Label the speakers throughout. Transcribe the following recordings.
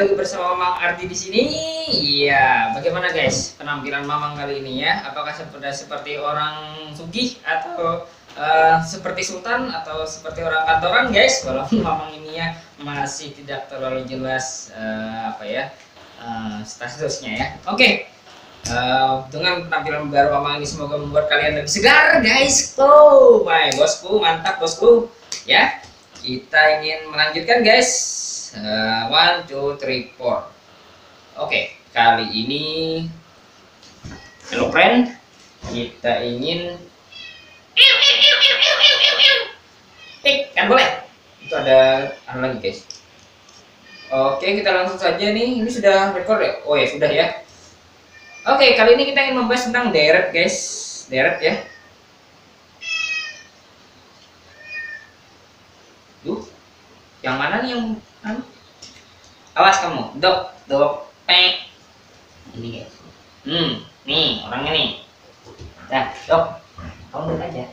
Speaker 1: lagi bersama Mamang Ardi di sini. Iya, bagaimana guys penampilan Mamang kali ini ya? Apakah seperti orang sugih atau seperti sultan atau seperti orang kantoran guys? Walaupun Mamang ini ya masih tidak terlalu jelas statusnya ya. Oke. Dengan penampilan baru Mamang ini semoga membuat kalian lebih segar guys. Oh, my bosku, mantap bosku. Ya, kita ingin melanjutkan guys. 1, 2, 3, 4. Oke, kali ini hello friend, kita ingin kan boleh. Itu ada lagi guys. Oke, kita langsung saja nih. Ini sudah record ya? Oh ya, sudah ya. Oke, kali ini kita ingin membahas tentang deret guys. Deret ya. Duh, yang mana nih yang awas kamu, dok, ini guys. Nih orangnya nih. Nah, dok, kamu duduk aja.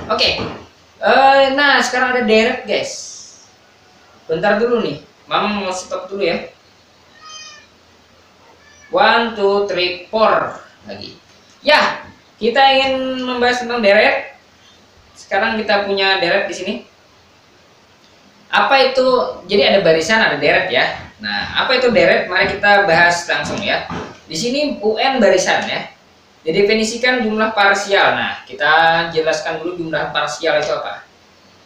Speaker 1: Oke. Nah sekarang ada deret guys. Bentar dulu nih, Mama mau stop dulu ya. 1, 2, 3, 4 lagi. Ya, kita ingin membahas tentang deret. Sekarang kita punya deret di sini. Apa itu? Jadi ada barisan, ada deret ya. Nah, apa itu deret? Mari kita bahas langsung ya. Di sini UN barisan ya. Didefinisikan jumlah parsial. Nah, kita jelaskan dulu jumlah parsial itu apa.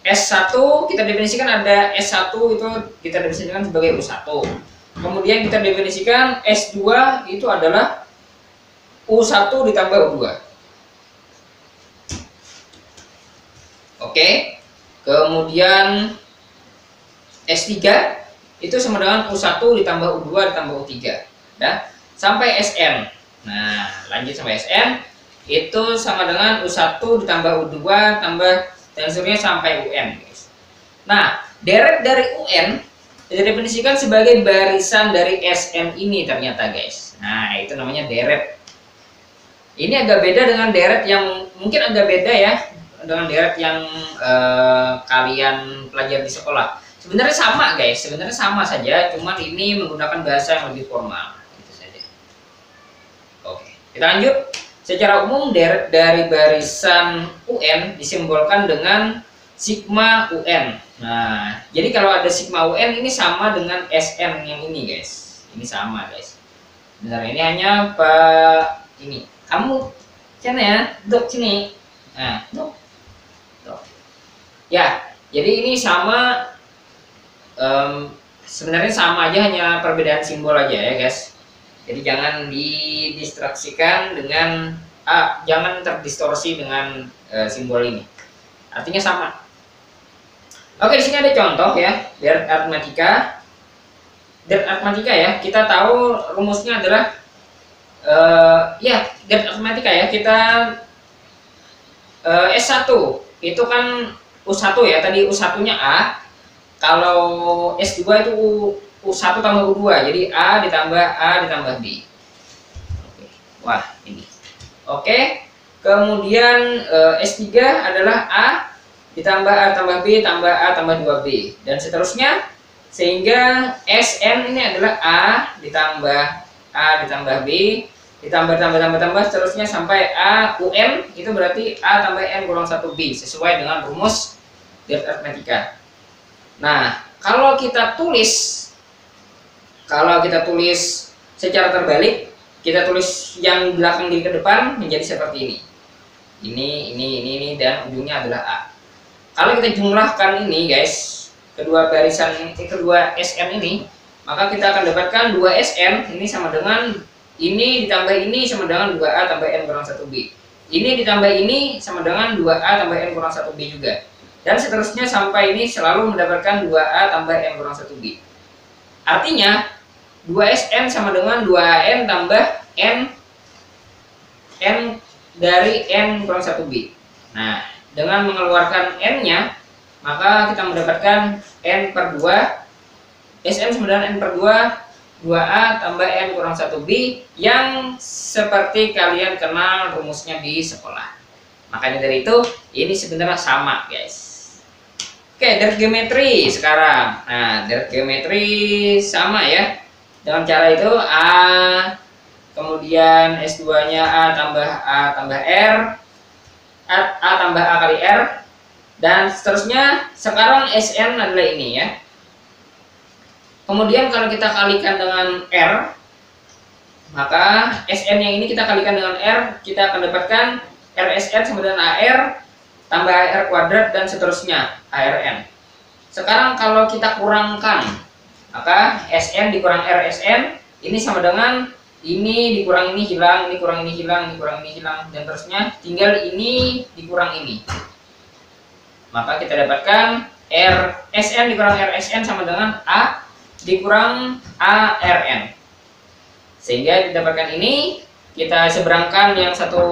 Speaker 1: S1 kita definisikan ada S1 itu kita definisikan sebagai U1. Kemudian kita definisikan S2 itu adalah U1 ditambah U2. Oke. Kemudian S3 itu sama dengan U1 ditambah U2 ditambah U3 ya, sampai Sn. Nah, lanjut sampai Sn itu sama dengan U1 ditambah U2 tambah dan seterusnya sampai UN guys. Nah, deret dari UN didefinisikan sebagai barisan dari Sn ini ternyata guys. Nah, itu namanya deret. Ini agak beda dengan deret yang mungkin agak beda ya dengan deret yang kalian pelajari di sekolah. Sebenarnya sama guys, sebenarnya sama saja, cuman ini menggunakan bahasa yang lebih formal gitu saja. Oke, kita lanjut. Secara umum deret dari barisan UN disimbolkan dengan sigma UN. Nah, jadi kalau ada sigma UN ini sama dengan SN yang ini guys. Ini sama guys. Benar, ini hanya ini. Kamu sini ya, dok sini. Nah, dok. Ya, jadi ini sama. Sebenarnya sama aja, hanya perbedaan simbol aja ya guys. Jadi jangan didistraksikan dengan jangan terdistorsi dengan simbol ini. Artinya sama. Oke, di sini ada contoh ya, deret aritmatika. Deret aritmatika ya, kita tahu rumusnya adalah deret aritmatika ya, kita S1 itu kan U1 ya, tadi U1-nya A. Kalau S2 itu U1 tambah U2, jadi A ditambah B. Wah, ini. Oke. Kemudian S3 adalah A ditambah A tambah B tambah A tambah 2B dan seterusnya, sehingga Sn ini adalah A ditambah B ditambah seterusnya sampai A UN, itu berarti A tambah N kurang 1B sesuai dengan rumus deret aritmatika. Nah, kalau kita tulis secara terbalik, kita tulis yang belakang diri ke depan menjadi seperti ini. Ini dan ujungnya adalah A. Kalau kita jumlahkan ini guys, kedua SN ini, maka kita akan dapatkan 2 SN ini sama dengan ini ditambah ini sama dengan 2A tambah N kurang 1B. Ini ditambah ini sama dengan 2A tambah N kurang 1B juga. Dan seterusnya sampai ini selalu mendapatkan 2A tambah N kurang 1B. Artinya 2SN sama dengan 2N tambah N dari N kurang 1B. Nah, dengan mengeluarkan N-nya, maka kita mendapatkan N per 2. Sn sama dengan N per 2, 2A tambah N kurang 1B yang seperti kalian kenal rumusnya di sekolah. Makanya dari itu, ini sebenarnya sama guys. Oke, deret geometri sekarang. Nah, deret geometri sama ya. Dengan cara itu A, kemudian S2-nya A tambah R, A tambah A kali R, dan seterusnya. Sekarang Sn adalah ini ya. Kemudian kalau kita kalikan dengan R, maka Sn yang ini kita kalikan dengan R, kita akan dapatkan Rsn sama dengan AR tambah AR kuadrat dan seterusnya ARN. Sekarang kalau kita kurangkan, maka Sn dikurang Rsn ini sama dengan ini dikurang ini hilang, ini kurang ini hilang, ini kurang ini hilang, dan terusnya. Tinggal ini dikurang ini, maka kita dapatkan Sn dikurang Rsn sama dengan A dikurang ARN, sehingga didapatkan ini. Kita seberangkan yang satu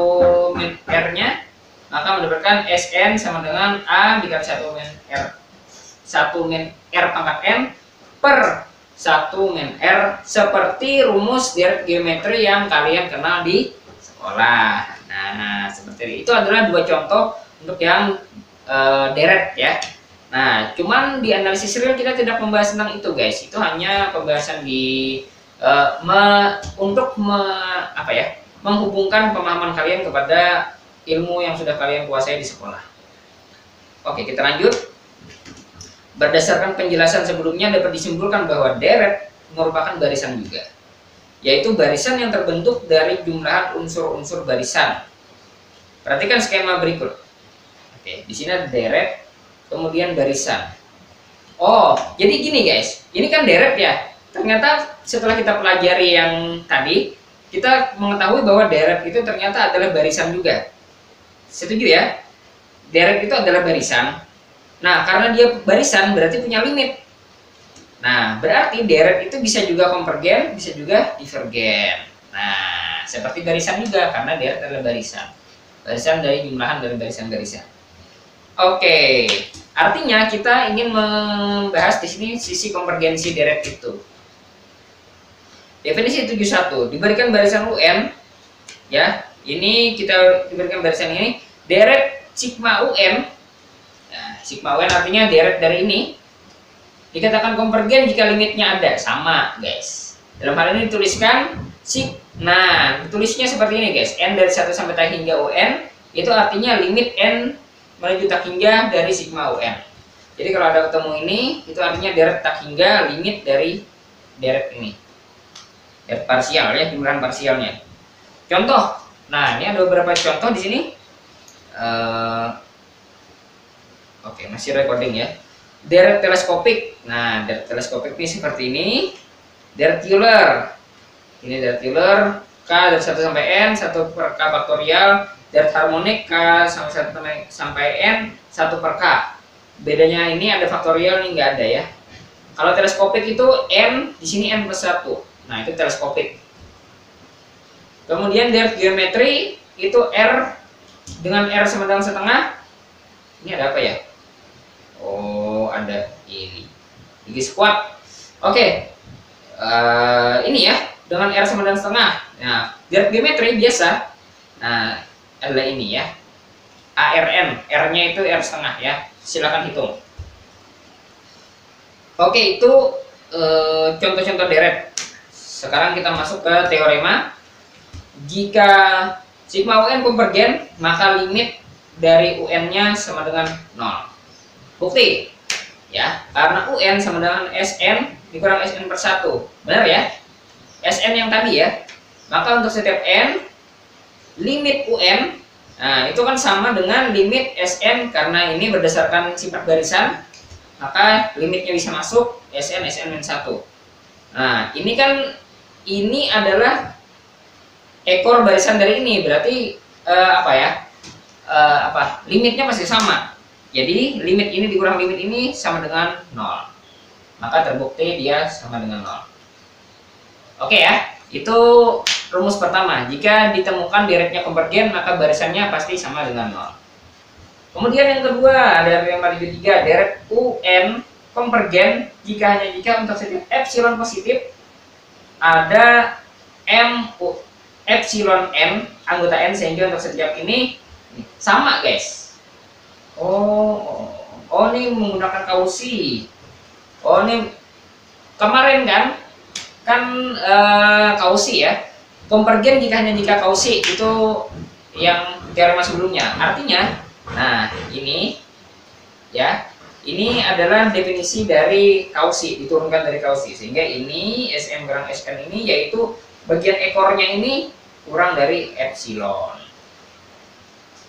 Speaker 1: min R-nya, maka mendapatkan Sn sama dengan A dikali 1 min R pangkat N per 1 min R, seperti rumus deret geometri yang kalian kenal di sekolah. Nah, seperti itu adalah dua contoh untuk yang deret ya. Nah, cuman di analisis real kita tidak membahas tentang itu guys. Itu hanya pembahasan di menghubungkan pemahaman kalian kepada ilmu yang sudah kalian kuasai di sekolah. Oke, kita lanjut. Berdasarkan penjelasan sebelumnya dapat disimpulkan bahwa deret merupakan barisan juga, yaitu barisan yang terbentuk dari jumlahan unsur-unsur barisan. Perhatikan skema berikut. Oke, di sini ada deret, kemudian barisan. Oh, jadi gini guys, ini kan deret ya. Ternyata setelah kita pelajari yang tadi, kita mengetahui bahwa deret itu ternyata adalah barisan juga. Setuju ya? Deret itu adalah barisan. Nah, karena dia barisan berarti punya limit. Nah, berarti deret itu bisa juga konvergen, bisa juga divergen. Nah, seperti barisan juga, karena deret adalah barisan. Barisan dari jumlahan dari barisan-barisan. Oke, artinya kita ingin membahas di sini sisi konvergensi deret itu. Definisi 71, diberikan barisan UN ya. Ini kita diberikan barisan ini deret sigma UN. Nah, sigma UN artinya deret dari ini dikatakan konvergen jika limitnya ada, sama guys. Dalam hal ini dituliskan nah, ditulisnya seperti ini guys. N dari 1 sampai tak hingga UN itu artinya limit N menuju tak hingga dari sigma UN. Jadi kalau ada ketemu ini, itu artinya deret tak hingga limit dari deret ini. Deret parsial ya, jumlahan parsialnya. Contoh, nah ini ada beberapa contoh di sini. Oke, masih recording ya. Deret teleskopik. Nah, deret teleskopik ini seperti ini. Deret Euler. Ini deret Euler. K dari 1 sampai N, 1 per K faktorial. Deret harmonik K sampai N, 1 per K. Bedanya ini ada faktorial, ini nggak ada ya. Kalau teleskopik itu N, di sini N plus 1. Nah, itu teleskopik. Kemudian deret geometri itu R dengan R sama dengan setengah. Ini ada apa ya? Oh, ada ini. Gigi squat. Oke. Ini ya, dengan R sama dengan setengah. Nah, deret geometri biasa. Nah, adalah ini ya. ARN, R-nya itu R setengah ya. Silakan hitung. Oke, itu contoh-contoh deret. Sekarang kita masuk ke teorema. Jika sigma UN konvergen, maka limit dari UN-nya sama dengan 0. Bukti ya, karena UN sama dengan Sn dikurang Sn per 1. Benar ya? Sn yang tadi ya. Maka untuk setiap N, limit UN, nah itu kan sama dengan limit Sn, karena ini berdasarkan sifat barisan, maka limitnya bisa masuk Sn min 1. Nah, ini kan ini adalah ekor barisan dari ini, berarti limitnya masih sama. Jadi limit ini dikurang limit ini sama dengan 0. Maka terbukti dia sama dengan 0. Oke ya, itu rumus pertama. Jika ditemukan deretnya konvergen, maka barisannya pasti sama dengan 0. Kemudian yang kedua, ada yang ketiga, deret UN konvergen hanya jika untuk setiap epsilon positif ada epsilon n anggota n, sehingga untuk setiap ini sama guys. Oh, ini menggunakan kausi. Oh, ini kemarin kan kausi ya. Konvergen jika kausi itu yang teorema sebelumnya. Artinya, nah ini ya, ini adalah definisi dari kausi, diturunkan dari kausi, sehingga ini Sm kurang Sn ini yaitu bagian ekornya ini kurang dari epsilon.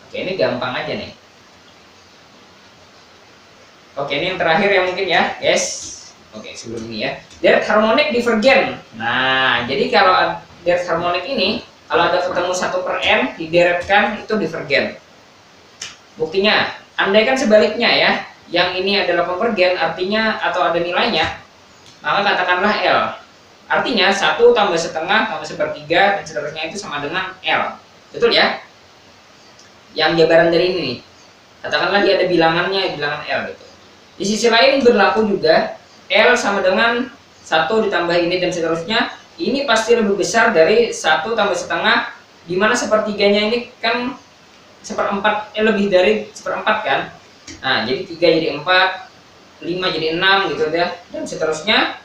Speaker 1: Oke, ini gampang aja nih. Oke, ini yang terakhir yang mungkin ya, yes. Oke, sebelum ini ya, deret harmonik divergen. Nah, jadi kalau deret harmonik ini, kalau ada ketemu 1/n dideretkan itu divergen. Buktinya, andaikan sebaliknya ya, yang ini adalah konvergen, artinya atau ada nilainya, maka katakanlah L. Artinya 1 tambah setengah tambah 1/3 dan seterusnya itu sama dengan L. Betul ya? Yang jabaran dari ini, katakanlah dia ada bilangannya, bilangan L gitu. Di sisi lain berlaku juga L sama dengan 1 ditambah ini dan seterusnya. Ini pasti lebih besar dari 1 tambah setengah, dimana 1/3-nya ini kan 1/4, lebih dari 1/4 kan. Nah, jadi 3 jadi 4, 5 jadi 6 gitu ya, dan seterusnya.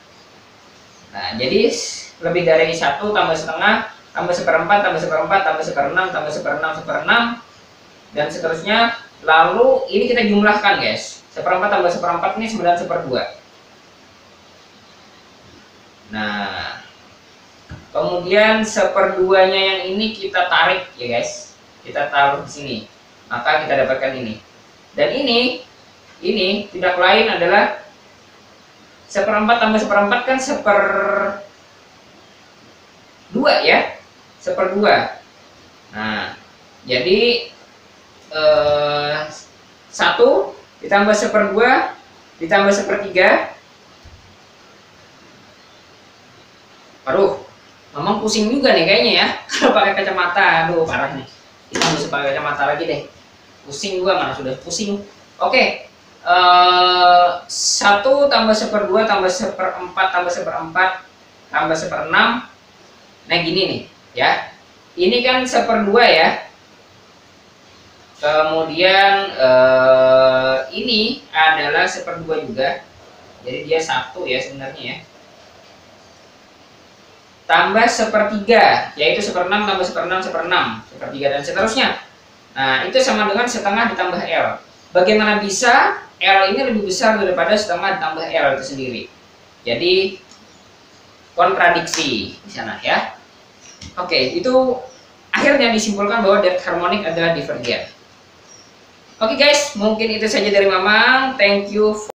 Speaker 1: Nah, jadi lebih dari 1 tambah setengah, tambah 1/4, tambah 1/4, tambah 1/6, tambah 1/6, 1/6, dan seterusnya. Lalu ini kita jumlahkan guys, 1/4 tambah 1/4 ini 9/2. Nah, kemudian 1/2-nya yang ini kita tarik ya guys, kita taruh di sini, maka kita dapatkan ini. Dan ini tidak lain adalah 1/4 tambah 1/4 kan 1/2 ya, 1/2. Nah, jadi 1 ditambah 1/2 ditambah 1/3. Aduh, memang pusing juga nih kayaknya ya kalau pakai kacamata. Aduh, parah nih. Kita harus pakai kacamata lagi deh. Pusing juga, mana sudah pusing. Oke, 1 tambah 1/2 tambah 1/4 tambah 1/4 tambah 1/6. Nah gini nih ya, ini kan 1/2 ya. Kemudian ini adalah 1/2 juga, jadi dia 1 ya sebenarnya ya. Tambah 1/3, yaitu 1/6 tambah 1/6, 1/6, 1/3 dan seterusnya. Nah, itu sama dengan setengah ditambah L. Bagaimana bisa L ini lebih besar daripada setengah ditambah L itu sendiri? Jadi kontradiksi di sana ya. Oke, itu akhirnya disimpulkan bahwa deret harmonik adalah divergen. Oke guys, mungkin itu saja dari Mamang. Thank you.